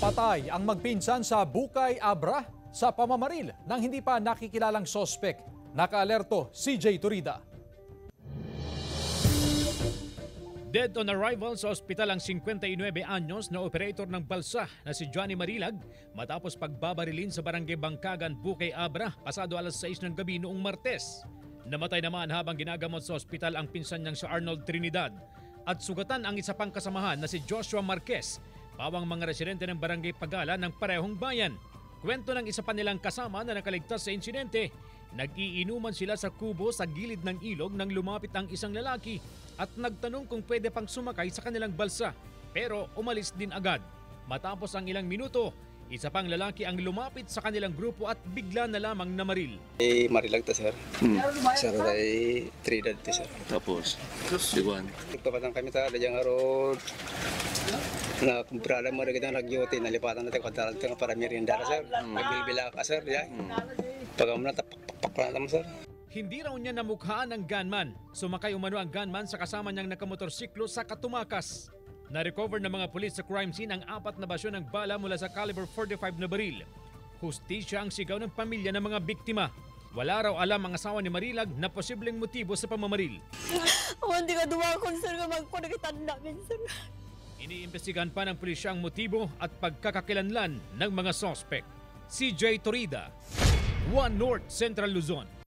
Patay ang magpinsan sa Bukay Abra sa pamamaril ng hindi pa nakikilalang sospek. Nakaalerto CJ Turida. Dead on arrival sa ospital ang 59 anyos na operator ng balsa na si Johnny Marilag matapos pagbabarilin sa barangay Bangkagan, Bukay Abra pasado alas 6 ng gabi noong Martes. Namatay naman habang ginagamot sa ospital ang pinsan niyang si Arnold Trinidad at sugatan ang isa pang kasamahan na si Joshua Marquez, pawang mga residente ng barangay Pagala ng parehong bayan. Kwento ng isa pa nilang kasama na nakaligtas sa insidente, nag-iinuman sila sa kubo sa gilid ng ilog nang lumapit ang isang lalaki at nagtanong kung pwede pang sumakay sa kanilang balsa, pero umalis din agad. Matapos ang ilang minuto, isa pang lalaki ang lumapit sa kanilang grupo at bigla na lamang namaril. Marilag ta, sir. Sir, ay Trinidad ta, sir. Tapos, Diwan. Nagpapatang kami ta, dadyang araw na kumprala mo rin kita nagyuti, nalipatan natin kung dalag ka para merienda ka, sir. Nagbilbila ka, sir. Pagka mo na tapak na mo, sir. Hindi raw niya namukhaan ang gunman. Sumakay umano ang gunman sa kasama niyang nakamotorsiklo sa Katumakas. Na-recover ng mga pulis sa crime scene ang 4 na basyo ng bala mula sa caliber 45 na baril. Hustisya ang sigaw ng pamilya ng mga biktima. Wala raw alam ang asawa ni Marilag na posibleng motibo sa pamamaril. Hindi ka dumakon, sir, nga magkunakitan namin, sir. Iniimbestigahan pa ng pulisya ang motibo at pagkakakilanlan ng mga sospek. CJ Torida, One North Central Luzon.